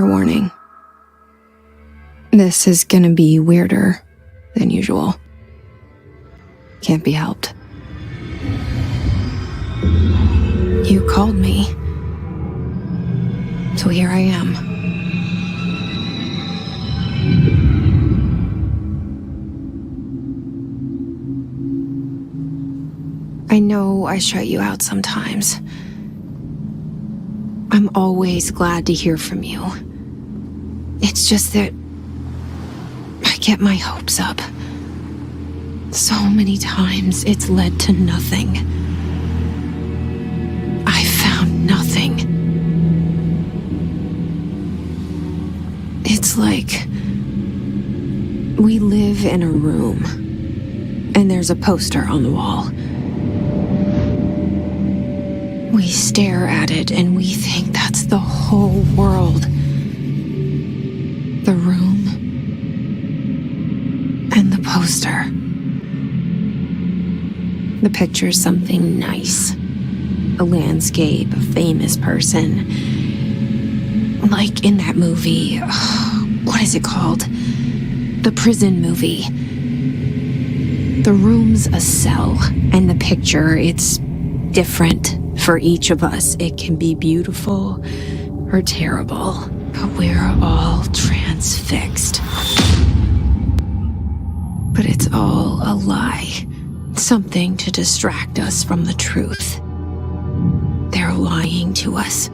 Fair warning. This is gonna be weirder than usual. Can't be helped. You called me. So here I am. I know I shut you out sometimes. I'm always glad to hear from you. It's just that I get my hopes up. So many times it's led to nothing. I found nothing. It's like we live in a room and there's a poster on the wall. We stare at it and we think that's the whole world. The room and the poster. The picture's something nice. A landscape, a famous person. Like in that movie, what is it called? The prison movie. The room's a cell, and the picture, it's different for each of us. It can be beautiful or terrible, but we're all transfixed. But it's all a lie. Something to distract us from the truth. They're lying to us.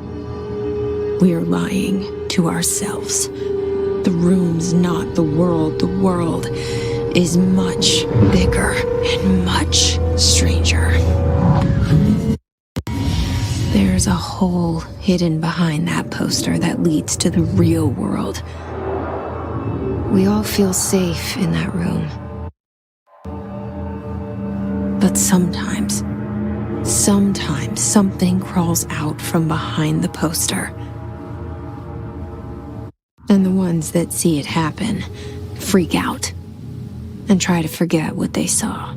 We're lying to ourselves. The room's not the world. The world is much bigger and much stranger. There's a hole hidden behind that poster that leads to the real world. We all feel safe in that room. But sometimes something crawls out from behind the poster. And the ones that see it happen freak out and try to forget what they saw.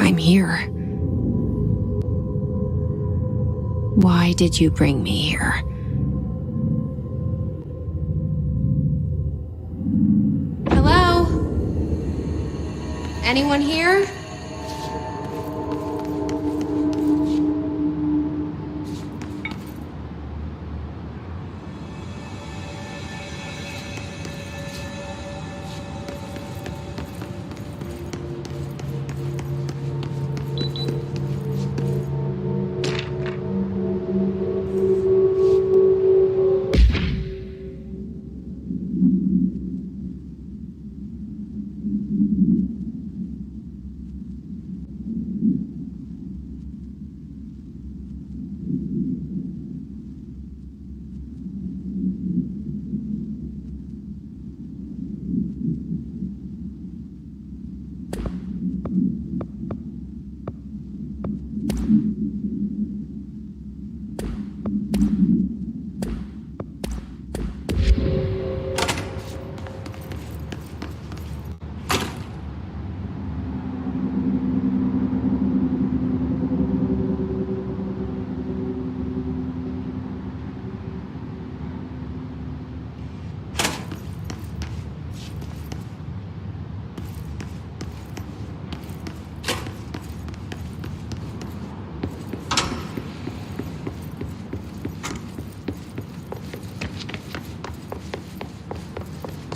I'm here. Why did you bring me here? Hello? Anyone here?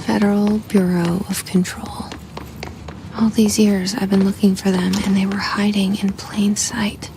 Federal Bureau of Control. All these years I've been looking for them and they were hiding in plain sight.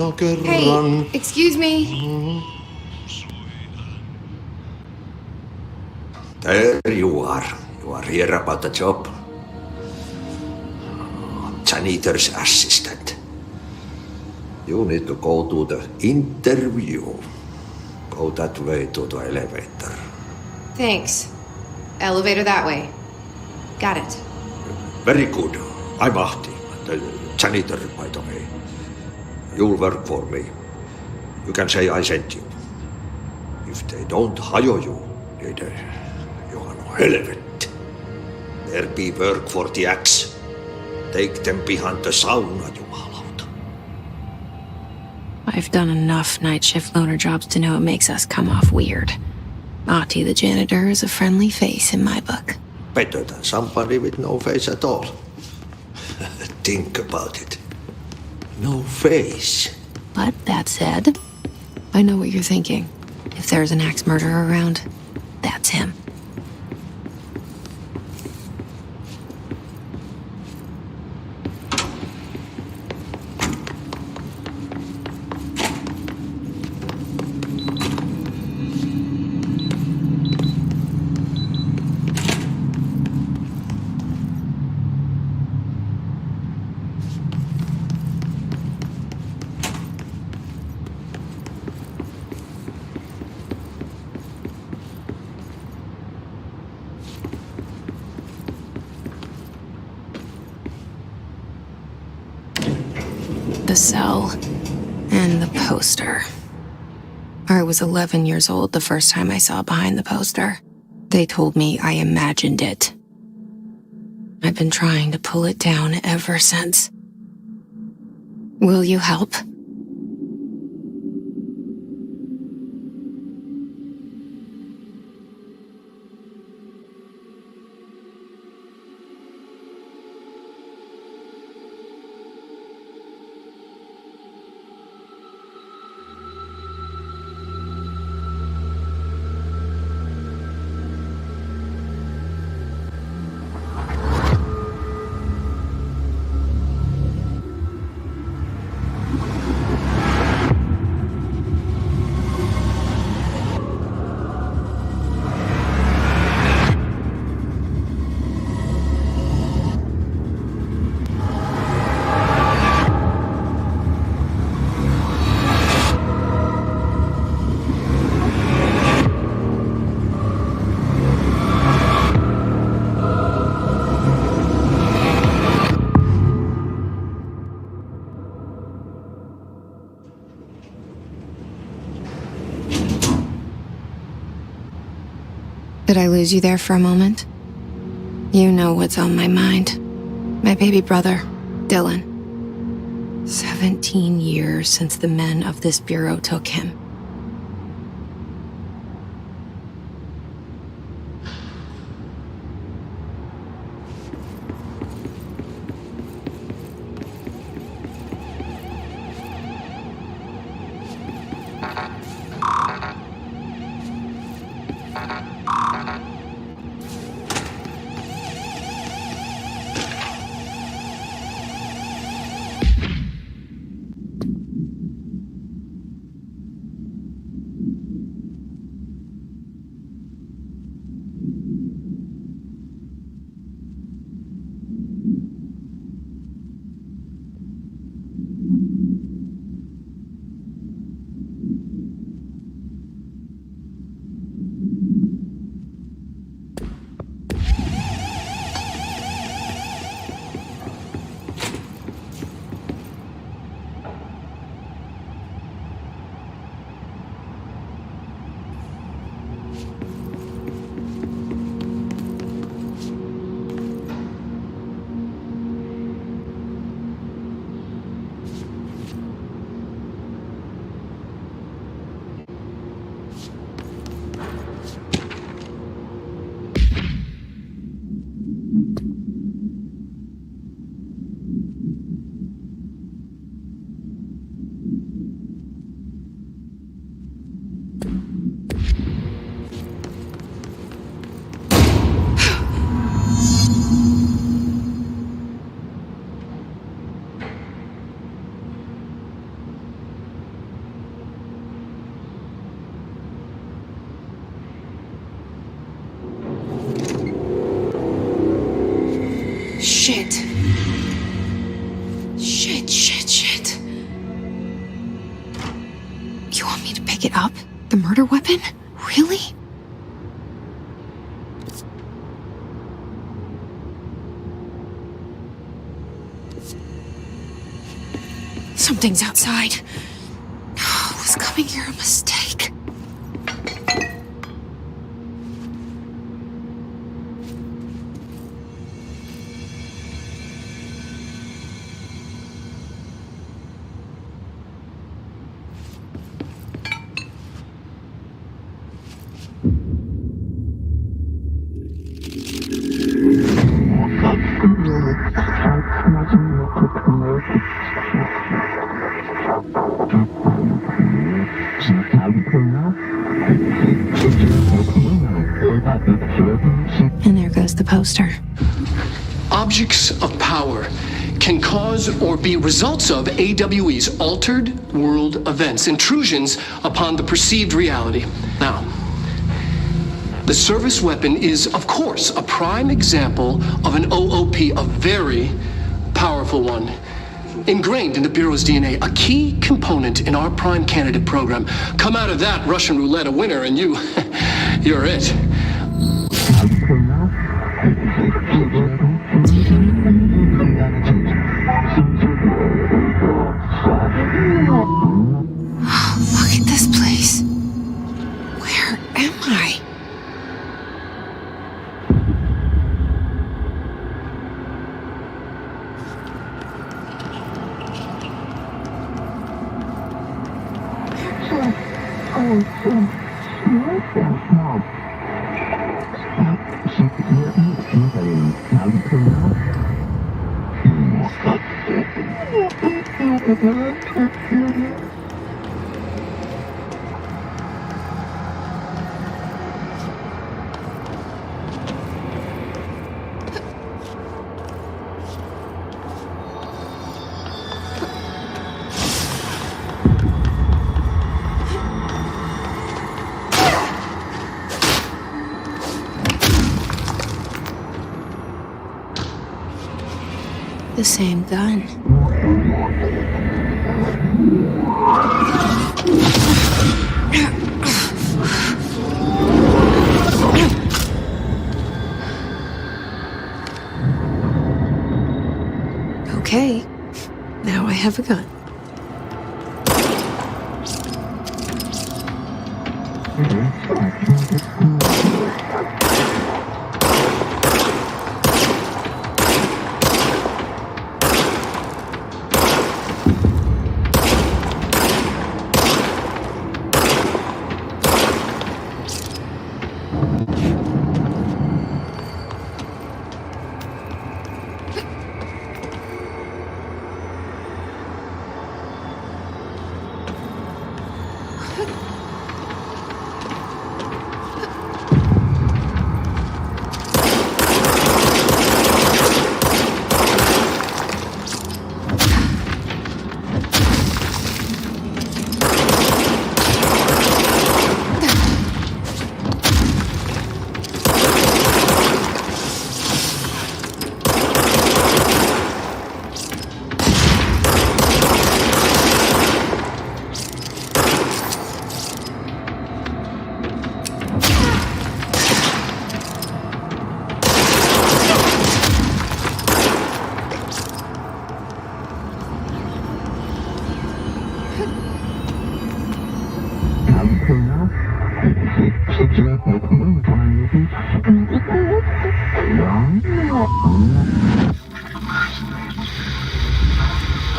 Monta Hey, kerran. excuse me. There you are. You are here about the job. Janitor's assistant. You need to go to the interview. Go that way to the elevator. Thanks. Elevator that way. Got it. Very good. I'm Ahti, the janitor, by the way. You'll work for me. You can say I sent you. If they don't hire you, niin Johan on helvet. There be work for the axe. Take them behind the sauna, jumalauta. I've done enough night shift loner jobs to know it makes us come off weird. Ahti the janitor is a friendly face in my book. Better than somebody with no face at all. Think about it. No face. But that said, I know what you're thinking. If there's an axe murderer around, that's him. The cell and the poster. I was 11 years old the first time I saw behind the poster. They told me I imagined it. I've been trying to pull it down ever since. Will you help? Did I lose you there for a moment? You know what's on my mind. My baby brother, Dylan. 17 years since the men of this bureau took him. murder weapon? Really? Something's outside. Was coming here a mistake? And there goes the poster. Objects of power can cause or be results of AWE's altered world events, intrusions upon the perceived reality. Now, the service weapon is, of course, a prime example of an OOP, a very powerful one. Ingrained in the Bureau's DNA, a key component in our prime candidate program. Come out of that Russian roulette a winner and you're it. Look at this place. Where am I? The same gun. Okay, now I have a gun.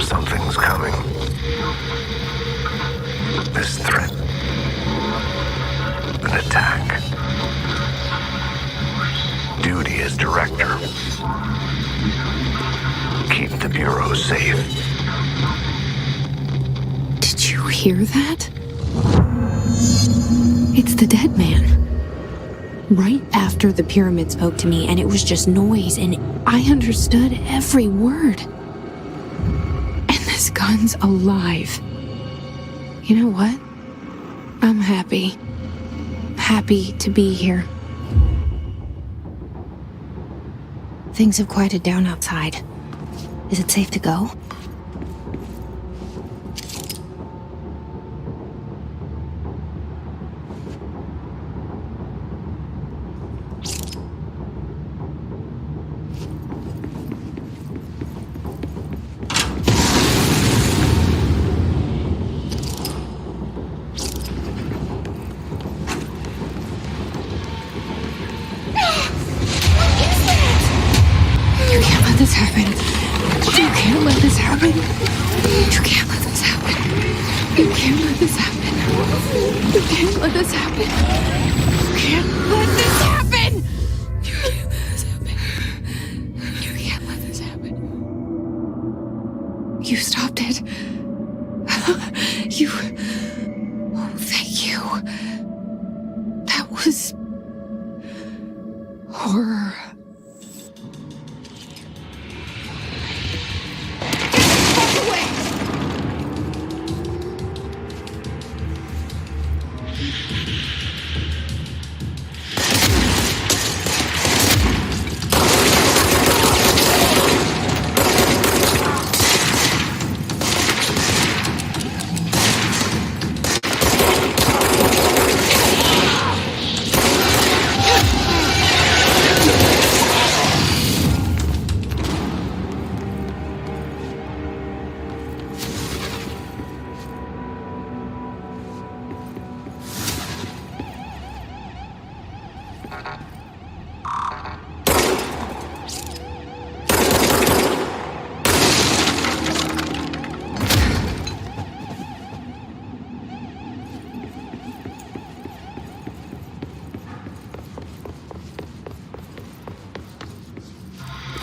Something's coming. This threat. An attack. Duty as director. Keep the Bureau safe. Did you hear that? It's the dead man. Right after the pyramid spoke to me, and it was just noise, and I understood every word. And this gun's alive. You know what? I'm happy. Happy to be here. Things have quieted down outside. Is it safe to go? happen. You can't let this happen. You can't let this happen. You can't let this happen. You can't let this happen. You can't let this happen. You can't let this happen. You can't let this happen. You stopped it. You. Oh, thank you. That was horror.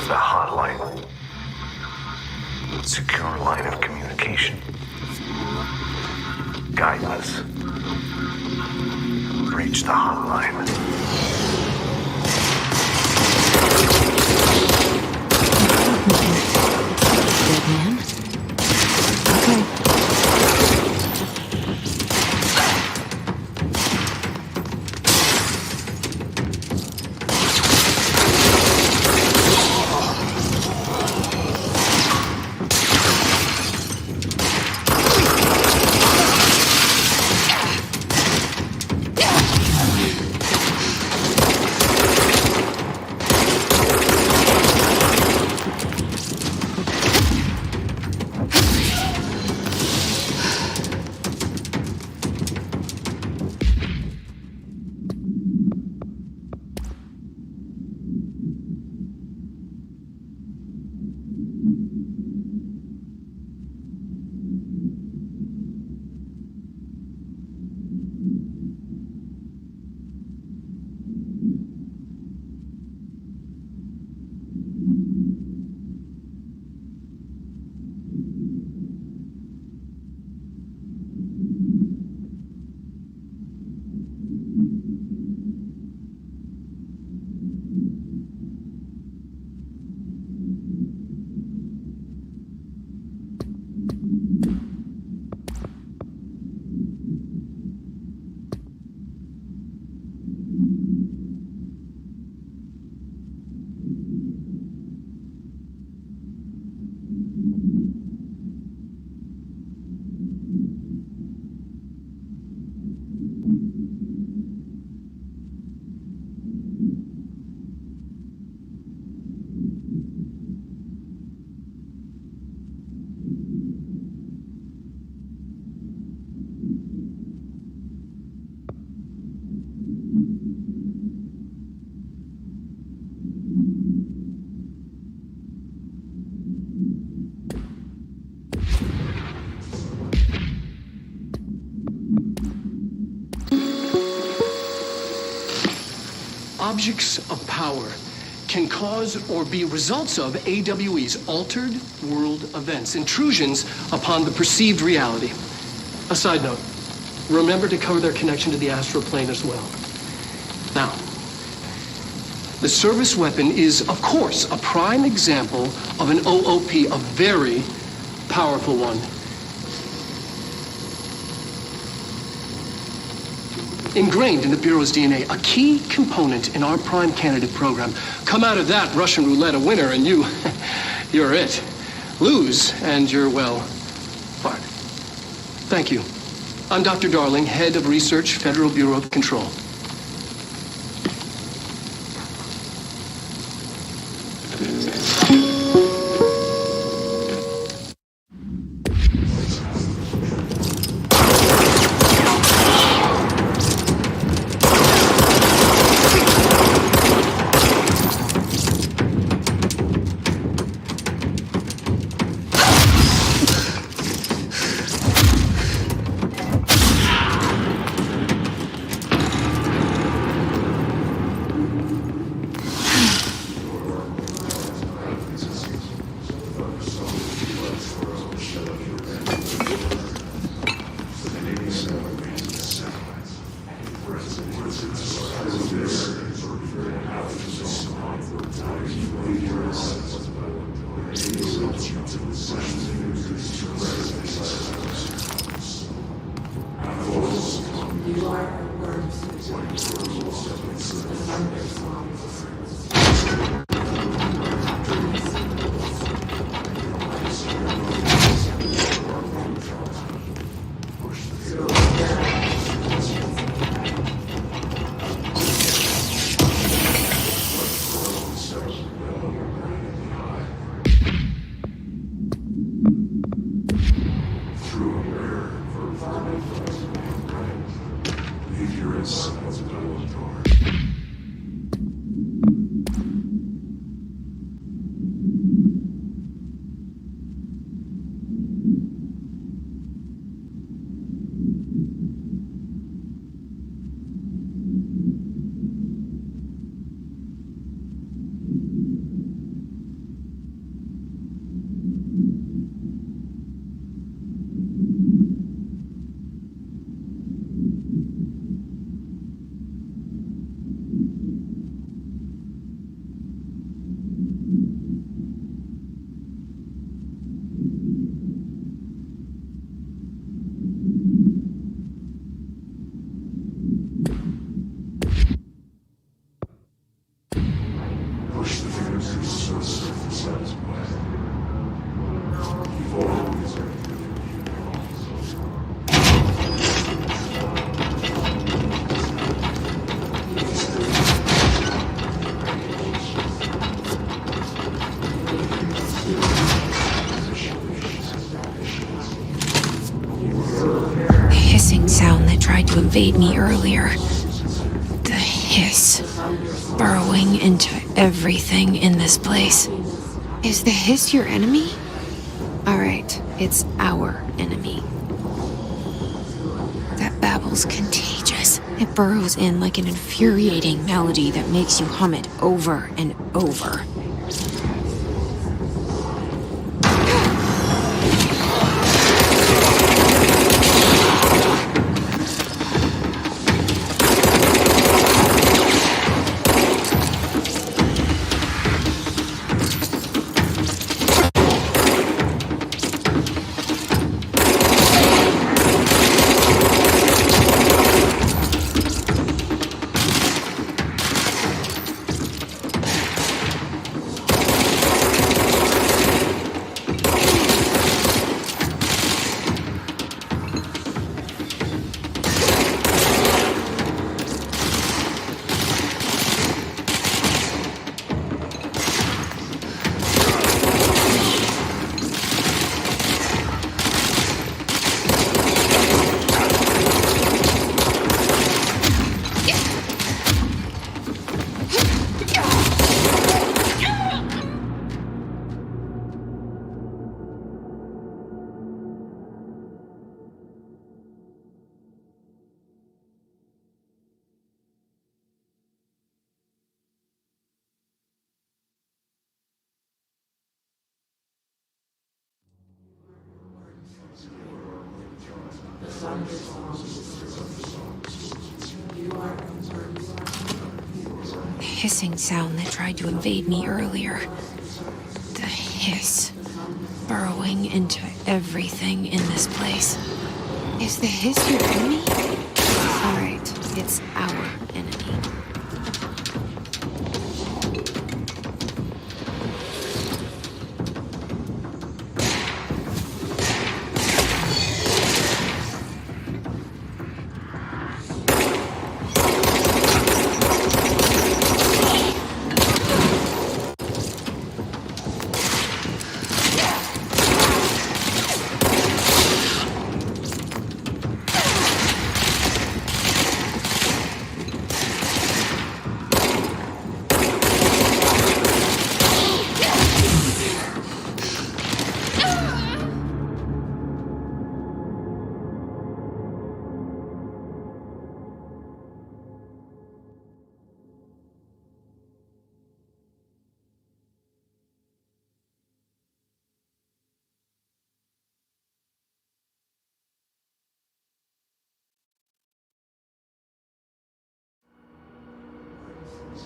The hotline. Secure line of communication. Guide us. Reach the hotline. Dead man? Okay. Objects of power can cause or be results of AWE's altered world events, intrusions upon the perceived reality. A side note, remember to cover their connection to the astral plane as well. Now, the service weapon is, of course, a prime example of an OOP, a very powerful one. Ingrained in the Bureau's DNA, a key component in our prime candidate program. Come out of that Russian roulette a winner and you're it. Lose and you're, well, fired. Thank you. I'm Dr. Darling, Head of Research, Federal Bureau of Control. Sound that tried to invade me earlier. The hiss, burrowing into everything in this place. Is the hiss your enemy? Alright, it's our enemy. That babble's contagious. It burrows in like an infuriating melody that makes you hum it over and over. The hissing sound that tried to invade me earlier. The hiss, burrowing into everything in this place. Is the hiss your enemy? Alright, it's our enemy. The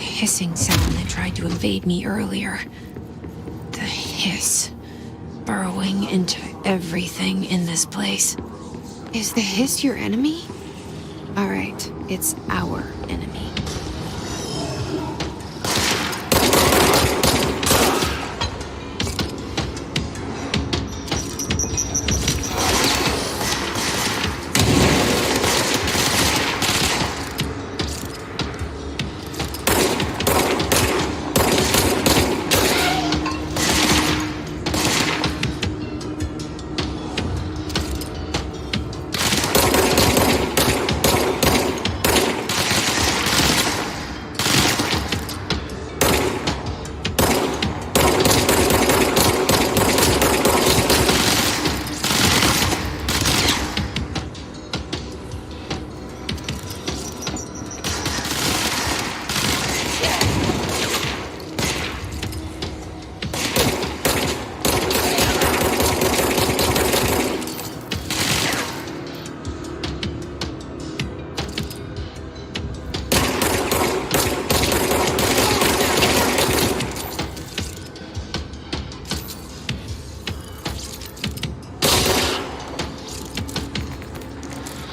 hissing sound that tried to invade me earlier. The hiss. Burrowing into everything in this place. Is the hiss your enemy? All right, it's our enemy.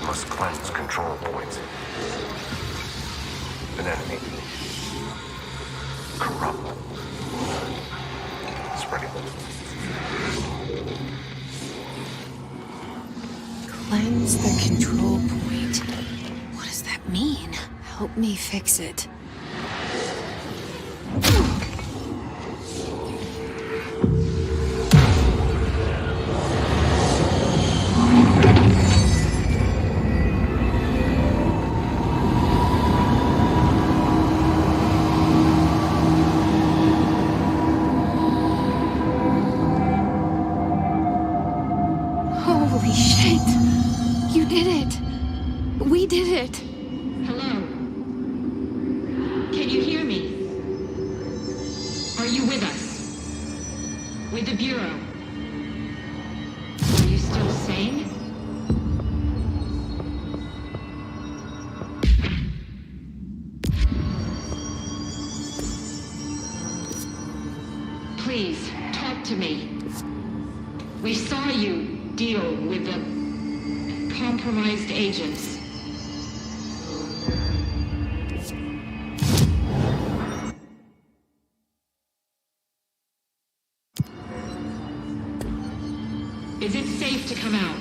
Must cleanse control points. An enemy. Corrupt. Spreading. Cleanse the control point. What does that mean? Help me fix it. Holy shit! You did it! We did it! Hello? Can you hear me? Are you with us? With the Bureau? Are you still sane? Please, talk to me. We saw you deal with the compromised agents. Is it safe to come out?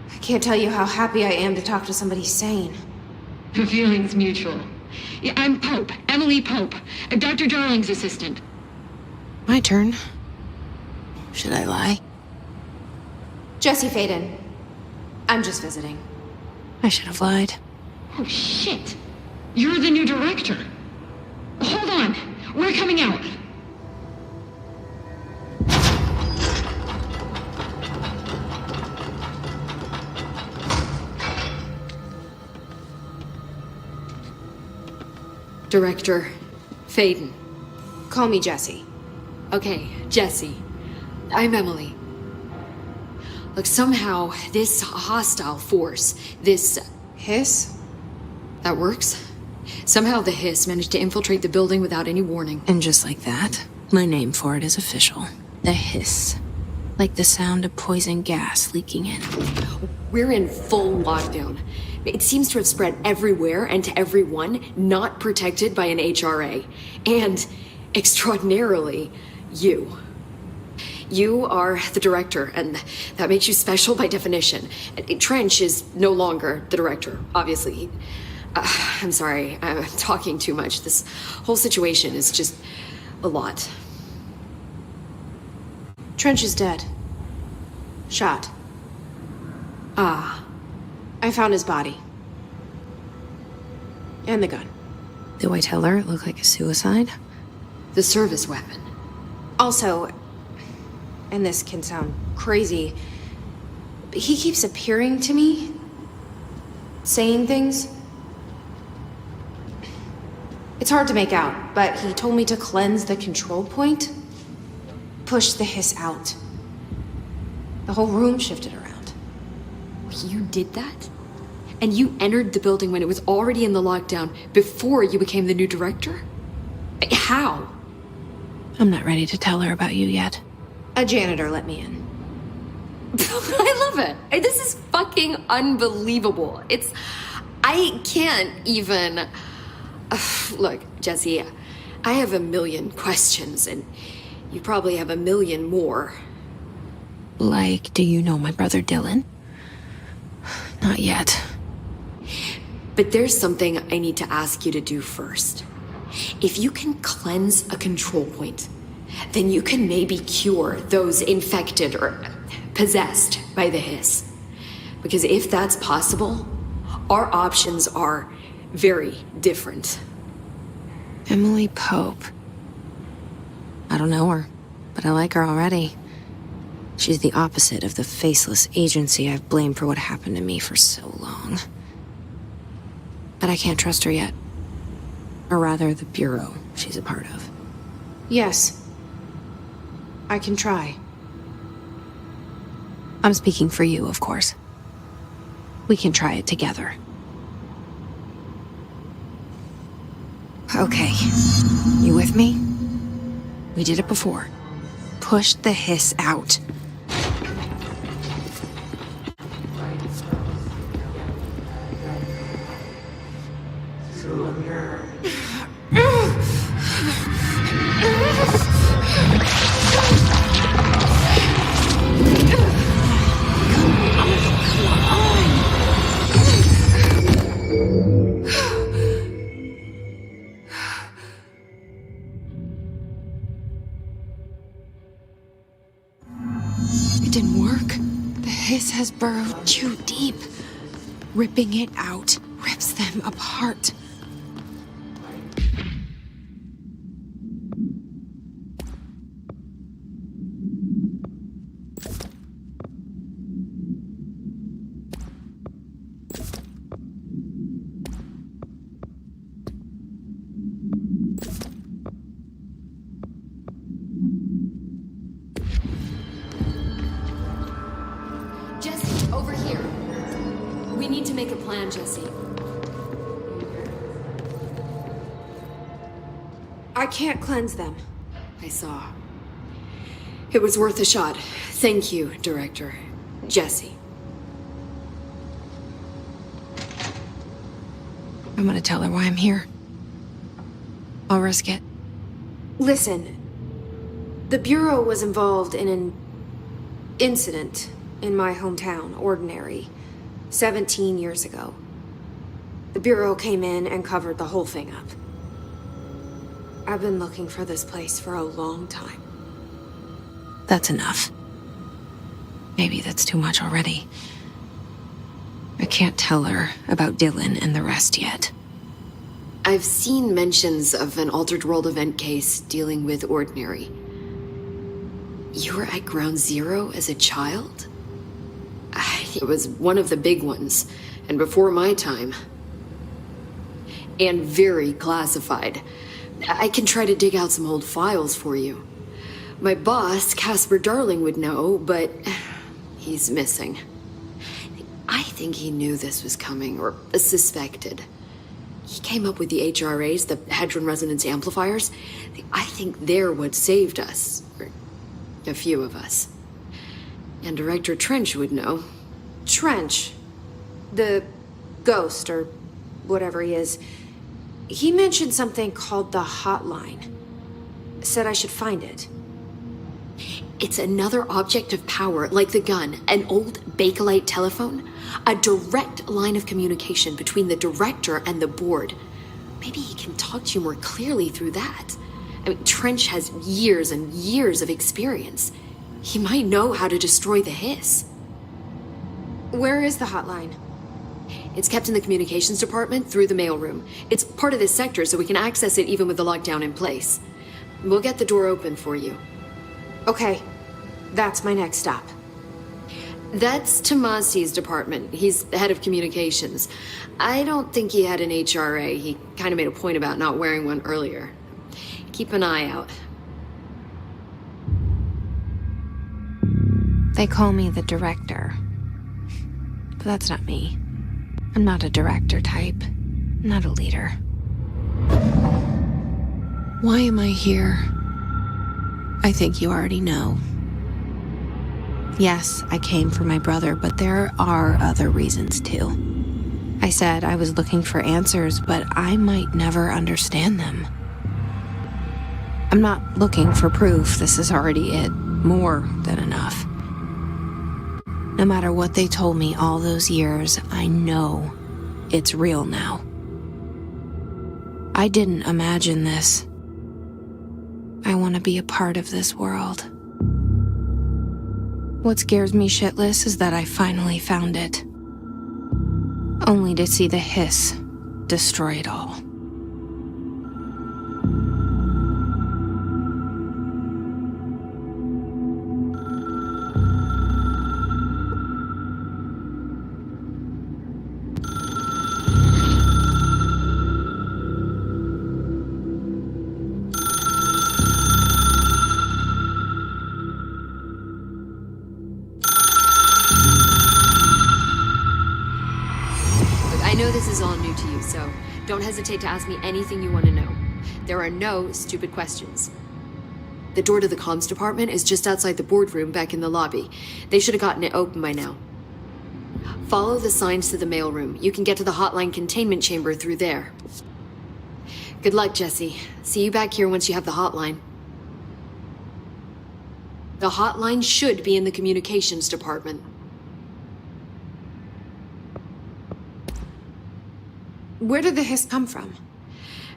I can't tell you how happy I am to talk to somebody sane. The feeling's mutual. Yeah, I'm Pope, Emily Pope, Dr. Darling's assistant. My turn. Should I lie? Jesse Faden. I'm just visiting. I should have lied. Oh, shit. You're the new director. Hold on. We're coming out. Director Faden. Call me Jesse. Okay, Jesse. I'm Emily. Look, somehow this hostile force, this... Hiss? that works? Somehow the Hiss managed to infiltrate the building without any warning. And just like that, my name for it is official. The hiss. Like the sound of poison gas leaking in. We're in full lockdown. It seems to have spread everywhere and to everyone not protected by an HRA. And, extraordinarily, you. You are the director, and that makes you special by definition. Trench is no longer the director, obviously. I'm sorry, I'm talking too much. This whole situation is just a lot. Trench is dead. Shot. Ah, I found his body. And the gun. Do I tell her it looked like a suicide? the service weapon. Also, and this can sound crazy, but he keeps appearing to me, saying things. It's hard to make out, but he told me to cleanse the control point, push the hiss out. The whole room shifted around. You did that? And you entered the building when it was already in the lockdown before you became the new director? How? I'm not ready to tell her about you yet. A janitor let me in. I love it. This is fucking unbelievable. I can't even... Look, Jesse, I have a million questions, and you probably have a million more. Like, do you know my brother Dylan? Not yet. But there's something I need to ask you to do first. If you can cleanse a control point, then you can maybe cure those infected or possessed by the hiss. Because if that's possible, our options are very different. Emily Pope. I don't know her, but I like her already. She's the opposite of the faceless agency I've blamed for what happened to me for so long. But I can't trust her yet. Or rather, the Bureau she's a part of. Yes. I can try. I'm speaking for you, of course. We can try it together. Okay. You with me? We did it before. Push the hiss out. It didn't work. The hiss has burrowed too deep. Ripping it out rips them apart. Jesse, over here. We need to make a plan, Jesse. I can't cleanse them. I saw. It was worth a shot. Thank you, Director. Jesse. I'm gonna tell her why I'm here. I'll risk it. Listen, the Bureau was involved in an incident in my hometown, Ordinary, 17 years ago. The Bureau came in and covered the whole thing up. I've been looking for this place for a long time. That's enough. Maybe that's too much already. I can't tell her about Dylan and the rest yet. I've seen mentions of an Altered World event case dealing with Ordinary. You were at Ground Zero as a child? It was one of the big ones, and before my time. And very classified. I can try to dig out some old files for you. My boss, Casper Darling, would know, but he's missing. I think he knew this was coming, or suspected. He came up with the HRAs, the Hadron Resonance Amplifiers. I think they're what saved us. Or a few of us. And Director Trench would know. Trench, the ghost, or whatever he is, he mentioned something called the Hotline. Said I should find it. It's another object of power, like the gun, an old Bakelite telephone. A direct line of communication between the director and the board. Maybe he can talk to you more clearly through that. I mean, Trench has years and years of experience. He might know how to destroy the hiss. Where is the hotline? It's kept in the communications department through the mailroom. It's part of this sector, so we can access it even with the lockdown in place. We'll get the door open for you. Okay, that's my next stop. That's Tomasi's department. He's the head of communications. I don't think he had an HRA. He kind of made a point about not wearing one earlier. Keep an eye out. They call me the director. But that's not me. I'm not a director type. Not a leader. Why am I here? I think you already know. Yes, I came for my brother, but there are other reasons too. I said I was looking for answers, but I might never understand them. I'm not looking for proof. This is already it. More than enough. No matter what they told me all those years, I know it's real now. I didn't imagine this. I want to be a part of this world. What scares me shitless is that I finally found it. Only to see the hiss destroy it all. Don't hesitate to ask me anything you want to know. There are no stupid questions. The door to the comms department is just outside the boardroom back in the lobby. They should have gotten it open by now. Follow the signs to the mailroom. You can get to the hotline containment chamber through there. Good luck, Jesse. See you back here once you have the hotline. The hotline should be in the communications department. Where did the hiss come from?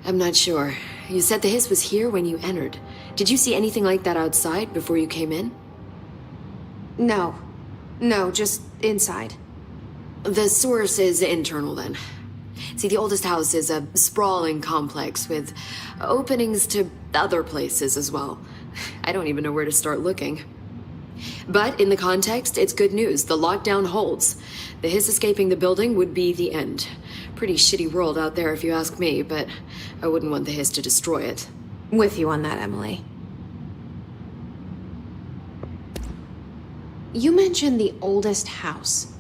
I'm not sure. You said the hiss was here when you entered. Did you see anything like that outside before you came in? No. No, just inside. The source is internal then. See, the oldest house is a sprawling complex with openings to other places as well. I don't even know where to start looking. But in the context, it's good news. The lockdown holds. The hiss escaping the building would be the end. Pretty shitty world out there if you ask me, but I wouldn't want the hiss to destroy it. With you on that, Emily. You mentioned the oldest house.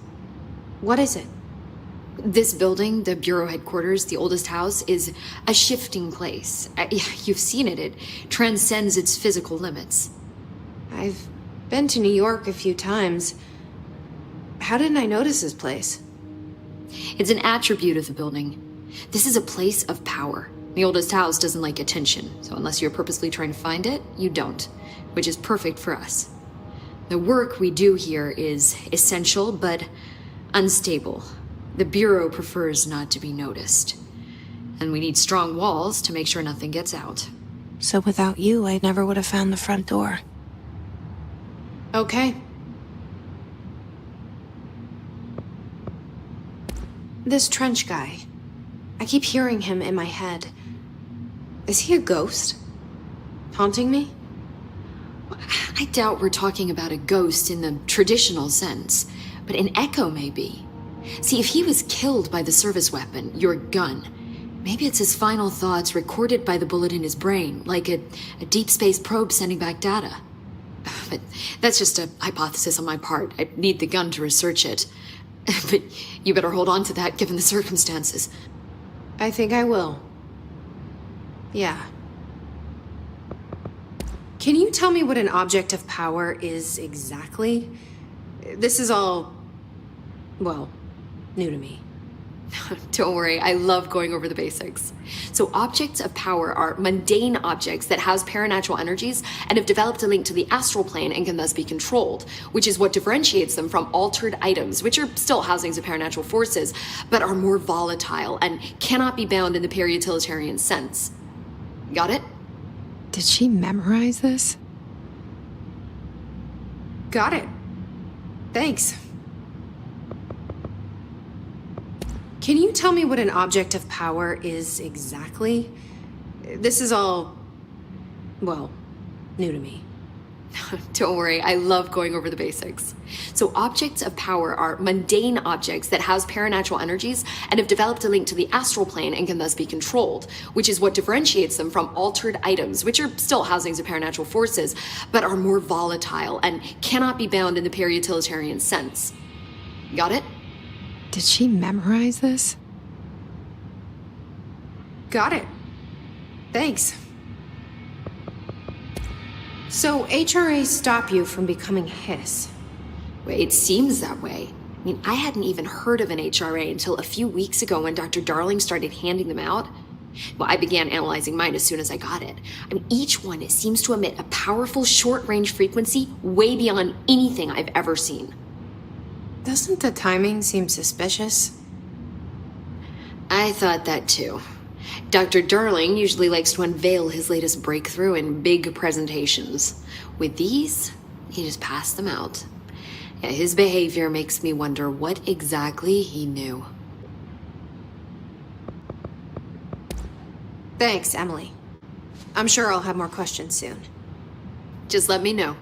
What is it? This building, the Bureau headquarters, the oldest house, is a shifting place. You've seen it. It transcends its physical limits. I've been to New York a few times. How didn't I notice this place? It's an attribute of the building. This is a place of power. The oldest house doesn't like attention, so unless you're purposely trying to find it, you don't, which is perfect for us. The work we do here is essential, but unstable. The Bureau prefers not to be noticed. And we need strong walls to make sure nothing gets out. So without you, I never would have found the front door. Okay. This Trench guy. I keep hearing him in my head. Is he a ghost? Haunting me? I doubt we're talking about a ghost in the traditional sense, but an echo maybe. See, if he was killed by the service weapon, your gun, maybe it's his final thoughts recorded by the bullet in his brain, like a deep space probe sending back data. But that's just a hypothesis on my part. I'd need the gun to research it. But you better hold on to that given the circumstances. I think I will. Yeah. Can you tell me what an object of power is exactly? This is all, well, new to me. Don't worry, I love going over the basics. So objects of power are mundane objects that house paranatural energies and have developed a link to the astral plane and can thus be controlled, which is what differentiates them from altered items, which are still housings of paranatural forces, but are more volatile and cannot be bound in the peri-utilitarian sense. Got it? Did she memorize this? Got it. Thanks. Can you tell me what an object of power is exactly? This is all, well, new to me. Don't worry, I love going over the basics. So objects of power are mundane objects that house paranatural energies and have developed a link to the astral plane and can thus be controlled, which is what differentiates them from altered items, which are still housings of paranatural forces, but are more volatile and cannot be bound in the peri-utilitarian sense. Got it? Did she memorize this? Got it. Thanks. So HRA stop you from becoming Hiss? It seems that way. I mean, I hadn't even heard of an HRA until a few weeks ago when Dr. Darling started handing them out. Well, I began analyzing mine as soon as I got it. I mean, each one seems to emit a powerful short-range frequency way beyond anything I've ever seen. Doesn't the timing seem suspicious? I thought that too. Dr. Darling usually likes to unveil his latest breakthrough in big presentations. With these, he just passed them out. Yeah, his behavior makes me wonder what exactly he knew. Thanks, Emily. I'm sure I'll have more questions soon. Just let me know.